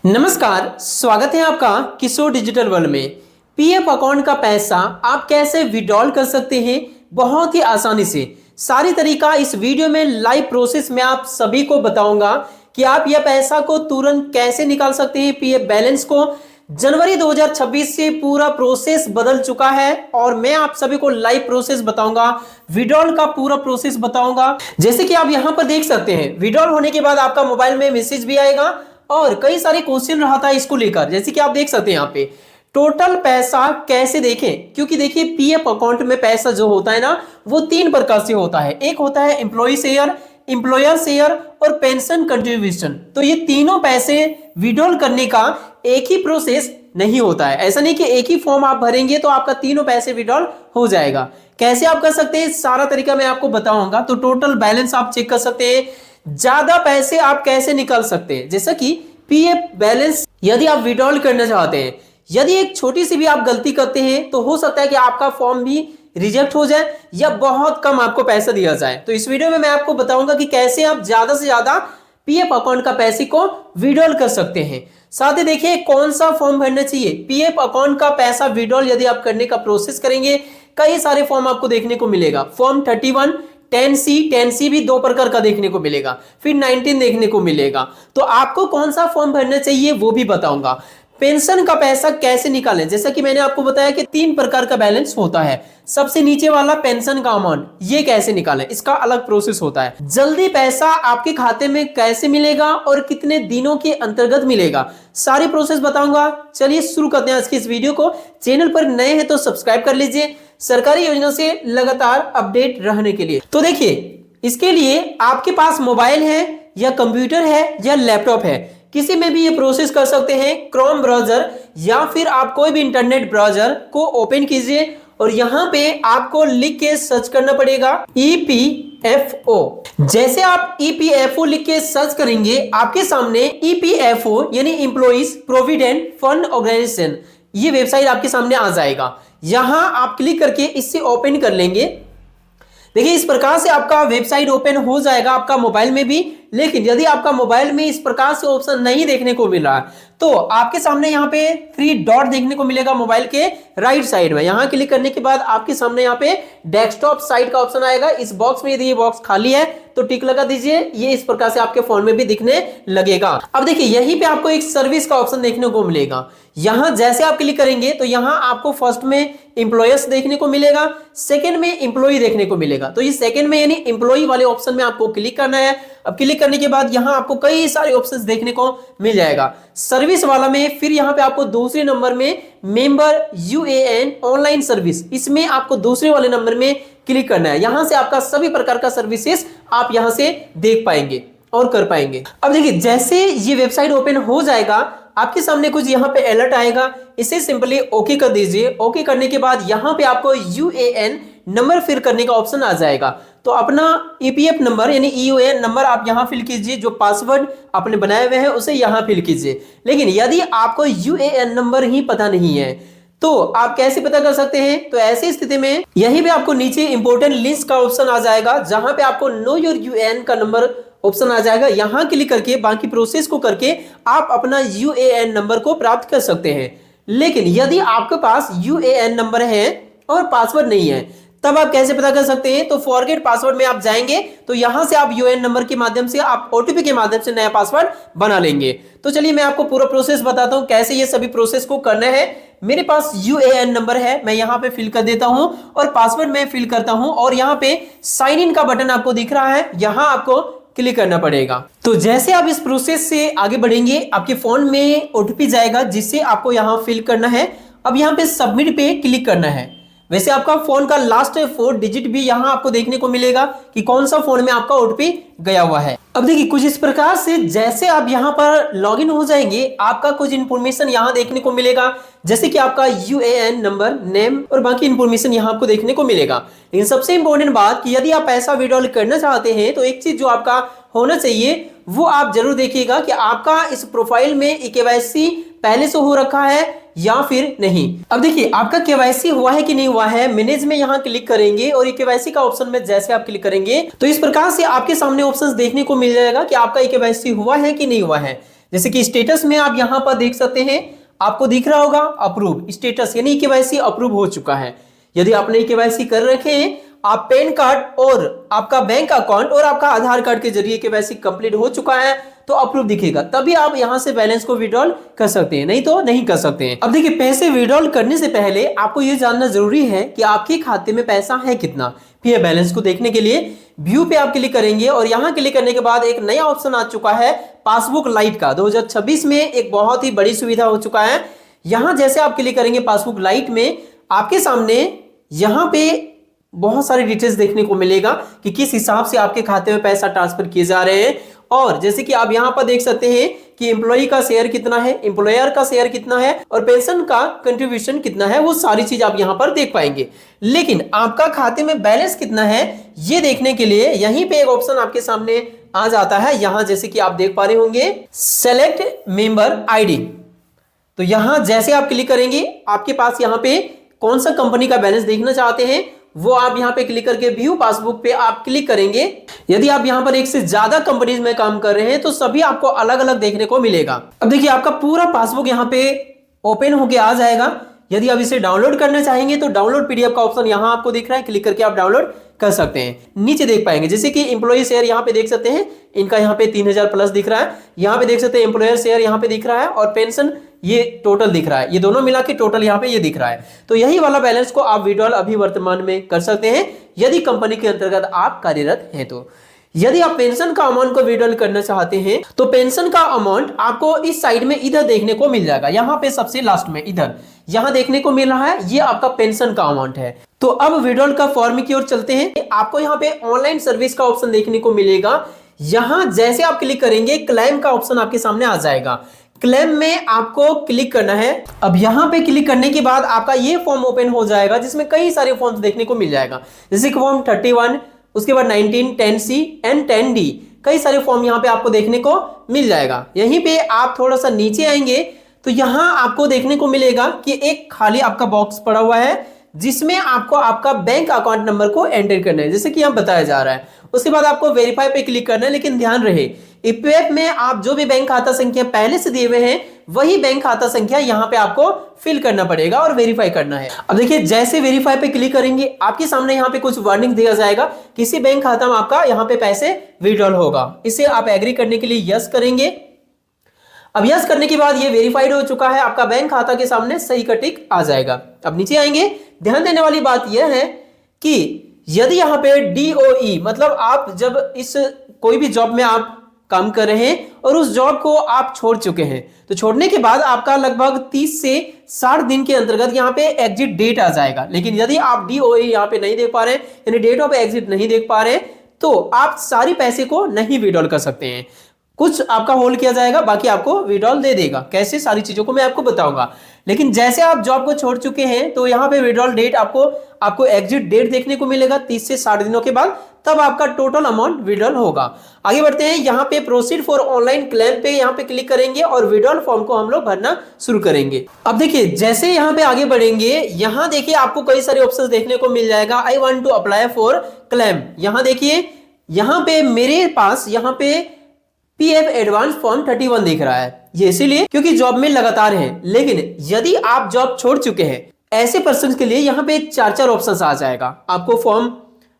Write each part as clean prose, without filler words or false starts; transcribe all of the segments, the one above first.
नमस्कार, स्वागत है आपका किशोर डिजिटल वर्ल्ड में। पीएफ अकाउंट का पैसा आप कैसे विड्रॉल कर सकते हैं बहुत ही आसानी से। सारी तरीका इस वीडियो में लाइव प्रोसेस में आप सभी को बताऊंगा कि आप यह पैसा को तुरंत कैसे निकाल सकते हैं। पीएफ बैलेंस को जनवरी 2026 से पूरा प्रोसेस बदल चुका है और मैं आप सभी को लाइव प्रोसेस बताऊंगा, विड्रॉल का पूरा प्रोसेस बताऊंगा। जैसे कि आप यहां पर देख सकते हैं, विड्रॉल होने के बाद आपका मोबाइल में मैसेज भी आएगा और कई सारे क्वेश्चन रहा था इसको लेकर। जैसे कि आप देख सकते हैं यहाँ पे टोटल पैसा कैसे देखें, क्योंकि देखिए पीएफ अकाउंट में पैसा जो होता है ना वो तीन प्रकार से होता है। एक होता है एम्प्लॉय शेयर, एम्प्लॉयर शेयर और पेंशन कंट्रीब्यूशन। तो ये तीनों पैसे विड्रॉल करने का एक ही प्रोसेस नहीं होता है। ऐसा नहीं कि एक ही फॉर्म आप भरेंगे तो आपका तीनों पैसे विड्रॉल हो जाएगा। कैसे आप कर सकते हैं सारा तरीका मैं आपको बताऊंगा। तो टोटल बैलेंस आप चेक कर सकते हैं, ज्यादा पैसे आप कैसे निकाल सकते हैं। जैसा कि पीएफ बैलेंस यदि आप विड्रॉल करना चाहते हैं, यदि एक छोटी सी भी आप गलती करते हैं तो हो सकता है कि आपका फॉर्म भी रिजेक्ट हो जाए या बहुत कम आपको पैसा दिया जाए। तो इस वीडियो में मैं आपको बताऊंगा कि कैसे आप ज्यादा से ज्यादा पीएफ अकाउंट का पैसे को विड्रॉल कर सकते हैं। साथ ही देखिए कौन सा फॉर्म भरना चाहिए। पीएफ अकाउंट का पैसा विड्रॉल यदि आप करने का प्रोसेस करेंगे, कई सारे फॉर्म आपको देखने को मिलेगा। फॉर्म 31, 10C भी दो प्रकार का देखने को मिलेगा, फिर 19 देखने को मिलेगा। तो आपको कौन सा फॉर्म भरना चाहिए वो भी बताऊंगा। पेंशन का पैसा कैसे निकालें, जैसा कि मैंने आपको बताया कि तीन प्रकार का बैलेंस होता है। सबसे नीचे वाला पेंशन का अमाउंट, ये कैसे निकालें, इसका अलग प्रोसेस होता है। जल्दी पैसा आपके खाते में कैसे मिलेगा और कितने दिनों के अंतर्गत मिलेगा, सारी प्रोसेस बताऊंगा। चलिए शुरू करते हैं आज की इस वीडियो को। चैनल पर नए हैं तो सब्सक्राइब कर लीजिए सरकारी योजना से लगातार अपडेट रहने के लिए। तो देखिए इसके लिए आपके पास मोबाइल है या कंप्यूटर है या लैपटॉप है, किसी में भी ये प्रोसेस कर सकते हैं। क्रोम ब्राउजर या फिर आप कोई भी इंटरनेट ब्राउजर को ओपन कीजिए और यहां पे आपको लिख के सर्च करना पड़ेगा EPFO। जैसे आप EPFO लिख के सर्च करेंगे आपके सामने EPFO यानी एम्प्लॉइज प्रोविडेंट फंड ऑर्गेनाइजेशन, ये वेबसाइट आपके सामने आ जाएगा। यहां आप क्लिक करके इससे ओपन कर लेंगे। देखिए इस प्रकार से आपका वेबसाइट ओपन हो जाएगा आपका मोबाइल में भी। लेकिन यदि आपका मोबाइल में इस प्रकार से ऑप्शन नहीं देखने को मिल रहा है तो आपके सामने यहाँ पे 3 डॉट देखने को मिलेगा मोबाइल के राइट साइड में। यहाँ क्लिक करने के बाद आपके सामने यहाँ पे डेस्कटॉप साइट का ऑप्शन आएगा। इस बॉक्स में यदि ये बॉक्स खाली है तो टिक लगा दीजिए, ये इस प्रकार से आपके फोन में भी दिखने लगेगा। अब देखिए यहीं पे आपको एक सर्विस का ऑप्शन देखने को मिलेगा। यहां जैसे आप क्लिक करेंगे तो यहां आपको फर्स्ट में एम्प्लॉयर्स देखने को मिलेगा, सेकंड में एम्प्लॉय देखने को मिलेगा। तो ये सेकंड में यानी एम्प्लॉय वाले ऑप्शन में आपको क्लिक करना है। अब क्लिक करने के बाद यहां आपको कई सारे ऑप्शंस देखने को मिल जाएगा। सर्विस वाला में फिर यहां पे आपको दूसरे नंबर में मेंबर UAN ऑनलाइन सर्विस, इसमें आपको दूसरे वाले नंबर में क्लिक करना है। यहां से आपका सभी प्रकार का सर्विसेज आप यहां से देख पाएंगे और कर पाएंगे। अब देखिए जैसे ये वेबसाइट ओपन हो जाएगा आपके सामने कुछ यहाँ पे अलर्ट आएगा, इसे सिंपली ओके कर दीजिए। ओके करने के बाद यहाँ पे आपको UAN नंबर फिल करने का ऑप्शन आ जाएगा। तो अपना EPF नंबर यानी EON नंबर आप यहाँ फिल कीजिए, जो पासवर्ड आपने बनाए हुए हैं उसे यहाँ फिल कीजिए। लेकिन यदि आपको UAN नंबर ही पता नहीं है तो आप कैसे पता कर सकते हैं। तो ऐसी स्थिति में यहीं पे आपको नीचे इंपॉर्टेंट लिस्ट का ऑप्शन आ जाएगा, जहां पे आपको नो योर UAN का नंबर ऑप्शन आ जाएगा। यहां क्लिक करके बाकी प्रोसेस को करके आप अपना UAN नंबर को प्राप्त कर सकते हैं। लेकिन यदि आपके पास UAN नंबर है और पासवर्ड नहीं है तब आप कैसे पता कर सकते हैं। तो फॉरगेट पासवर्ड में आप जाएंगे तो यहां से आप UAN नंबर के माध्यम से आप OTP के माध्यम से नया पासवर्ड बना लेंगे। तो चलिए मैं आपको पूरा प्रोसेस बताता हूं कैसे ये सभी प्रोसेस को करना है। मेरे पास UAN नंबर है, मैं यहां पे फिल कर देता हूं और पासवर्ड मैं फिल करता हूं और यहां पे साइन इन का बटन आपको दिख रहा है, यहां आपको क्लिक करना पड़ेगा। तो जैसे आप इस प्रोसेस से आगे बढ़ेंगे आपके फोन में OTP जाएगा जिससे आपको यहां फिल करना है। अब यहां पे सबमिट पे क्लिक करना है। वैसे आपका फोन का लास्ट 4 डिजिट भी यहां आपको देखने को मिलेगा कि कौन सा फोन में आपका OTP गया हुआ है। अब देखिए कुछ इस प्रकार से जैसे आप यहां पर लॉगिन हो जाएंगे आपका कुछ इंफॉर्मेशन यहां देखने को मिलेगा, जैसे कि आपका UAN नंबर, नेम और बाकी इंफॉर्मेशन यहां आपको देखने को मिलेगा। लेकिन सबसे इंपॉर्टेंट बात कि यदि आप पैसा विड्रॉल करना चाहते हैं तो एक चीज जो आपका होना चाहिए वो आप जरूर देखिएगा कि आपका इस प्रोफाइल में KYC पहले से हो रखा है या फिर नहीं। अब देखिए आपका KYC हुआ है कि नहीं हुआ है, मैनेज में यहां क्लिक करेंगे और KYC का ऑप्शन में जैसे आप क्लिक करेंगे तो इस प्रकार से आपके सामने ऑप्शंस देखने को मिल जाएगा कि आपका KYC हुआ है कि नहीं हुआ है। जैसे कि स्टेटस में आप यहां पर देख सकते हैं, आपको दिख रहा होगा अप्रूव स्टेटस, यानी केवाईसी अप्रूव हो चुका है। यदि आपने केवाईसी कर रखे हैं, आप पैन कार्ड और आपका बैंक अकाउंट और आपका आधार कार्ड के जरिए केवाईसी कंप्लीट हो चुका है तो अप्रूव दिखेगा, तभी आप यहां से बैलेंस को विड्रॉल कर सकते हैं, नहीं तो नहीं कर सकते हैं। अब देखिए, पैसे विड्रॉल करने से पहले आपको यह जानना जरूरी है कि आपके खाते में पैसा है कितना। फिर बैलेंस को देखने के लिए व्यू पे आप क्लिक करेंगे और यहां क्लिक करने के बाद एक नया ऑप्शन आ चुका है पासबुक लाइट का। 2026 में एक बहुत ही बड़ी सुविधा हो चुका है। यहां जैसे आप क्लिक करेंगे पासबुक लाइट में, आपके सामने यहां पे बहुत सारी डिटेल्स देखने को मिलेगा कि किस हिसाब से आपके खाते में पैसा ट्रांसफर किए जा रहे हैं। और जैसे कि आप यहां पर देख सकते हैं कि एम्प्लॉय का शेयर कितना है, एम्प्लॉयर का शेयर कितना है और पेंशन का कंट्रीब्यूशन कितना है, वो सारी चीज आप यहां पर देख पाएंगे। लेकिन आपका खाते में बैलेंस कितना है ये देखने के लिए यहीं पे एक ऑप्शन आपके सामने आ जाता है। यहां जैसे कि आप देख पा रहे होंगे सेलेक्ट मेंबर आईडी, तो यहां जैसे आप क्लिक करेंगे, आपके पास यहां पे कौन सा कंपनी का बैलेंस देखना चाहते हैं वो आप यहां पे क्लिक करके व्यू पासबुक पे आप क्लिक करेंगे। यदि आप यहां पर एक से ज्यादा कंपनीज में काम कर रहे हैं तो सभी आपको अलग अलग देखने को मिलेगा। अब देखिए, आपका पूरा पासबुक यहां पे ओपन होके आ जाएगा। यदि आप इसे डाउनलोड करना चाहेंगे तो डाउनलोड पीडीएफ का ऑप्शन यहां आपको दिख रहा है, क्लिक करके आप डाउनलोड कर सकते हैं। नीचे देख पाएंगे जैसे कि एम्प्लॉय शेयर यहां पे देख सकते हैं, इनका यहां पे 3000 प्लस दिख रहा है। यहां पे देख सकते हैं एम्प्लॉयर शेयर यहां पे दिख रहा है और पेंशन ये टोटल दिख रहा है, ये दोनों मिला के टोटल यहां पे ये दिख रहा है। तो यही वाला बैलेंस को आप विड्रॉल अभी वर्तमान में कर सकते हैं यदि कंपनी के अंतर्गत आप कार्यरत हैं। तो यदि आप पेंशन का अमाउंट को विड्रॉल करना चाहते हैं तो पेंशन का अमाउंट आपको इस साइड में इधर देखने को मिल जाएगा। यहां पे सबसे लास्ट में इधर यहां देखने को मिल रहा है, ये आपका पेंशन का अमाउंट है। तो अब विड्रॉल का फॉर्म की ओर चलते हैं। आपको यहां पे ऑनलाइन सर्विस का ऑप्शन देखने को मिलेगा। यहां जैसे आप क्लिक करेंगे क्लेम का ऑप्शन आपके सामने आ जाएगा। क्लेम में आपको क्लिक करना है। अब यहां पे क्लिक करने के बाद आपका ये फॉर्म ओपन हो जाएगा जिसमें कई सारे फॉर्म्स देखने को मिल जाएगा, जैसे कि फॉर्म 31, उसके बाद 19, 10C एंड 10D, कई सारे फॉर्म यहां पे आपको देखने को मिल जाएगा। यहीं पे आप थोड़ा सा नीचे आएंगे तो यहां आपको देखने को मिलेगा कि एक खाली आपका बॉक्स पड़ा हुआ है जिसमें आपको आपका बैंक अकाउंट नंबर को एंटर करना है, जैसे कि यहां बताया जा रहा है। उसके बाद आपको वेरीफाई पे क्लिक करना है, लेकिन ध्यान रहे ईपीएफ में आप जो भी बैंक खाता संख्या पहले से दिए हुए हैं वही बैंक खाता संख्या यहां पे आपको फिल करना पड़ेगा और वेरीफाई करना है। अब देखिए, जैसे वेरीफाई पे क्लिक करेंगे आपके सामने यहां पे कुछ वार्निंग दिया जाएगा, किसी बैंक खाता में आपका यहां पे पैसे विड्रॉल होगा। इसे आप एग्री करने के लिए यस करेंगे। अब यस करने के बाद ये वेरीफाइड हो चुका है, आपका बैंक खाता के सामने सही का टिक आ जाएगा। अब नीचे आएंगे, ध्यान देने वाली बात यह है कि यदि यहाँ पे DOE मतलब आप जब इस कोई भी जॉब में आप काम कर रहे हैं और उस जॉब को आप छोड़ चुके हैं तो छोड़ने के बाद आपका लगभग 30 से 60 दिन के अंतर्गत यहाँ पे एग्जिट डेट आ जाएगा। लेकिन यदि आप DOE यहाँ पे नहीं देख पा रहे हैं, यानी डेट ऑफ एग्जिट नहीं देख पा रहे, तो आप सारी पैसे को नहीं विड्रॉल कर सकते हैं। कुछ आपका होल्ड किया जाएगा, बाकी आपको विड्रॉल दे देगा। कैसे, सारी चीजों को मैं आपको बताऊंगा। लेकिन जैसे आप जॉब को छोड़ चुके हैं तो यहाँ पे विड्रॉल डेट आपको एग्जिट डेट देखने को मिलेगा 30 से 60 दिनों के बाद, तब आपका टोटल अमाउंट विड्रॉल होगा। आगे बढ़ते हैं, यहाँ पे प्रोसीड फॉर ऑनलाइन क्लेम पे यहाँ पे क्लिक करेंगे और विड्रॉल फॉर्म को हम लोग भरना शुरू करेंगे। अब देखिए, जैसे यहाँ पे आगे बढ़ेंगे, यहाँ देखिए आपको कई सारे ऑप्शंस देखने को मिल जाएगा। I want to apply for claim, यहाँ देखिए, यहाँ पे मेरे पास यहाँ पे पीएफ एडवांस फॉर्म 31 दिख रहा है। ये इसीलिए क्योंकि जॉब में लगातार हैं। लेकिन यदि आप जॉब छोड़ चुके हैं, ऐसे पर्सन के लिए यहाँ पे 4 ऑप्शंस आ जाएगा। आपको फॉर्म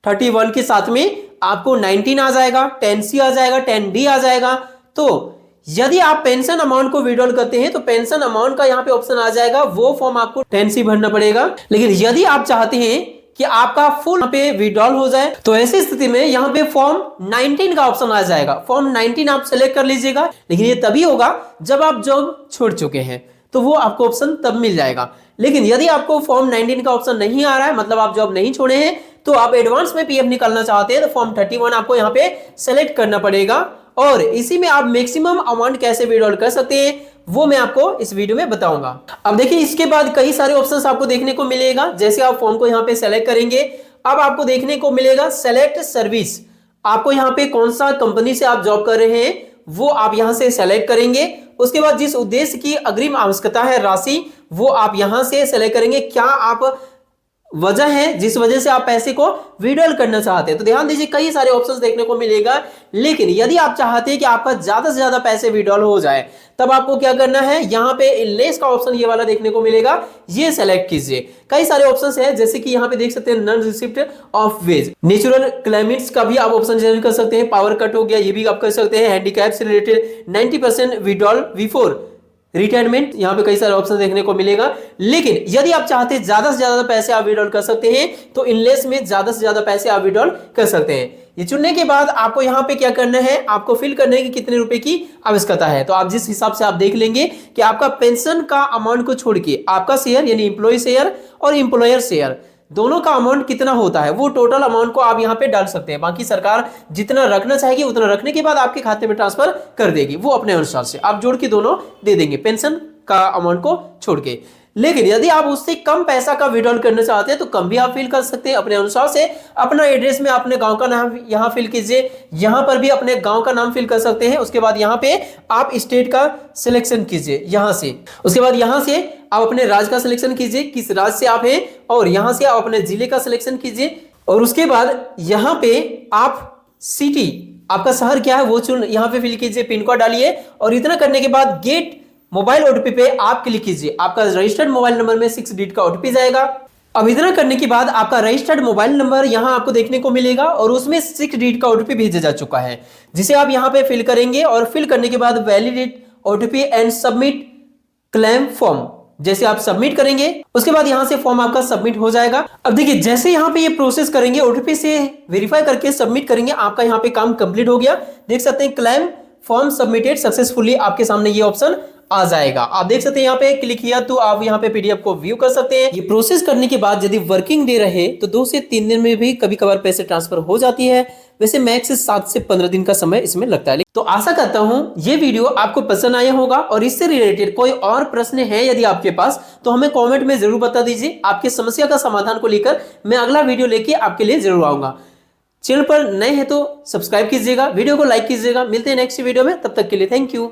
31 के साथ में आपको 19 आ जाएगा, 10C आ जाएगा, 10D आ जाएगा। तो यदि आप पेंशन अमाउंट को विड्रॉल करते हैं तो पेंशन अमाउंट का यहाँ पे ऑप्शन आ जाएगा, वो फॉर्म आपको 10C भरना पड़ेगा। लेकिन यदि आप चाहते हैं कि आपका फुल यहाँ पे विड्रॉल हो जाए तो ऐसी स्थिति में यहाँ पे फॉर्म 19 का ऑप्शन आ जाएगा। फॉर्म 19 आप सेलेक्ट कर लीजिएगा, लेकिन ये तभी होगा जब आप जॉब छोड़ चुके हैं, तो वो आपको ऑप्शन तब मिल जाएगा। लेकिन यदि आपको फॉर्म 19 का ऑप्शन नहीं आ रहा है, मतलब आप जॉब नहीं छोड़े हैं, तो आप एडवांस में पीएफ निकालना चाहते हैं, तो फॉर्म 31 आपको यहाँ पे सेलेक्ट करना पड़ेगा। और इसी में आप मैक्सिमम अमाउंट कैसे विड्रॉल कर सकते हैं वो मैं आपको इस वीडियो में बताऊंगा। अब देखिए, इसके बाद कई सारे ऑप्शंस आपको देखने को मिलेगा। जैसे आप फॉर्म को यहाँ पे सेलेक्ट करेंगे, अब आपको देखने को मिलेगा सेलेक्ट सर्विस। आपको यहाँ पे कौन सा कंपनी से आप जॉब कर रहे हैं वो आप यहाँ से सेलेक्ट करेंगे। उसके बाद जिस उद्देश्य की अग्रिम आवश्यकता है राशि, वो आप यहाँ से सेलेक्ट करेंगे। क्या आप वजह है जिस वजह से आप पैसे को विड्रॉल करना चाहते हैं। तो ध्यान दीजिए, कई सारे ऑप्शंस देखने को मिलेगा, लेकिन यदि आप चाहते हैं कि आपका ज्यादा से ज्यादा पैसे विड्रॉल हो जाए, तब आपको क्या करना है, यहाँ पे लेस का ऑप्शन ये वाला देखने को मिलेगा, ये सेलेक्ट कीजिए। कई सारे ऑप्शंस हैं, जैसे कि यहाँ पे देख सकते हैं non receipt of ways, natural climates का भी आप ऑप्शन चेंज कर सकते हैं, पावर कट हो गया ये भी आप कर सकते हैं, हैंडीकैप से रिलेटेड 90% विड्रॉल बिफोर रिटायरमेंट, यहाँ पे कई सारे ऑप्शन देखने को मिलेगा। लेकिन यदि आप चाहते हैं ज्यादा से ज्यादा पैसे आप विड्रॉल कर सकते हैं, तो इनलेस में ज्यादा से ज्यादा पैसे आप विड्रॉल कर सकते हैं। ये चुनने के बाद आपको यहाँ पे क्या करना है, आपको फिल करना है कि कितने रुपए की आवश्यकता है। तो आप जिस हिसाब से आप देख लेंगे कि आपका पेंशन का अमाउंट को छोड़ के आपका शेयर यानी इंप्लॉय शेयर और इंप्लॉयर शेयर दोनों का अमाउंट कितना होता है, वो टोटल अमाउंट को आप यहाँ पे डाल सकते हैं। बाकी सरकार जितना रखना चाहेगी उतना रखने के बाद आपके खाते में ट्रांसफर कर देगी, वो अपने अनुसार से आप जोड़ के दोनों दे देंगे पेंशन का अमाउंट को छोड़ के। लेकिन यदि आप उससे कम पैसा का विड्रॉल करना चाहते हैं तो कम भी आप फिल कर सकते हैं अपने अनुसार से। अपना एड्रेस में अपने गांव का नाम यहाँ फिल कीजिए, यहाँ पर भी अपने गांव का नाम फिल कर सकते हैं। उसके बाद यहाँ पे आप स्टेट का सिलेक्शन कीजिए यहाँ से, उसके बाद यहाँ से आप अपने राज्य का सिलेक्शन कीजिए, किस राज्य से आप हैं, और यहाँ से आप अपने जिले का सिलेक्शन कीजिए, और उसके बाद यहाँ पे आप सिटी, आपका शहर क्या है वो चुन यहाँ पे फिल कीजिए, पिन कोड डालिए, और इतना करने के बाद गेट मोबाइल ओटीपी पे आप क्लिक कीजिए। आपका रजिस्टर्ड मोबाइल नंबर में 6 डिजिट का ओटीपी जाएगा। अब इतना करने के बाद आपका रजिस्टर्ड मोबाइल नंबर यहां आपको देखने को मिलेगा, और उसमें 6 डिजिट का ओटीपी भेजा जा चुका है, जिसे आप यहां पे फिल करेंगे। और फिल करने के बाद validate OTP and submit claim form, जैसे आप सबमिट करेंगे उसके बाद यहां से फॉर्म आपका सबमिट हो जाएगा। अब देखिए, जैसे यहां पे ये प्रोसेस करेंगे, ओटीपी से वेरीफाई करके सबमिट करेंगे, आपका यहां पे काम कंप्लीट हो गया। देख सकते हैं क्लेम फॉर्म सबमिटेड सक्सेसफुली, आपके सामने ये ऑप्शन आ जाएगा। आप देख सकते हैं यहाँ पे क्लिक किया तो आप यहाँ पे पीडीएफ को व्यू कर सकते हैं। ये प्रोसेस करने के बाद यदि वर्किंग डे रहे तो 2 से 3 दिन में भी कभी कभार पैसे ट्रांसफर हो जाती है। वैसे मैक्स 7 से 15 दिन का समय इसमें लगता है। तो आशा करता हूं ये वीडियो आपको पसंद आया होगा, और इससे रिलेटेड कोई और प्रश्न है यदि आपके पास तो हमें कॉमेंट में जरूर बता दीजिए। आपकी समस्या का समाधान को लेकर मैं अगला वीडियो लेके आपके लिए जरूर आऊंगा। चैनल पर नए हैं तो सब्सक्राइब कीजिएगा, वीडियो को लाइक कीजिएगा। मिलते हैं नेक्स्ट वीडियो में, तब तक के लिए थैंक यू।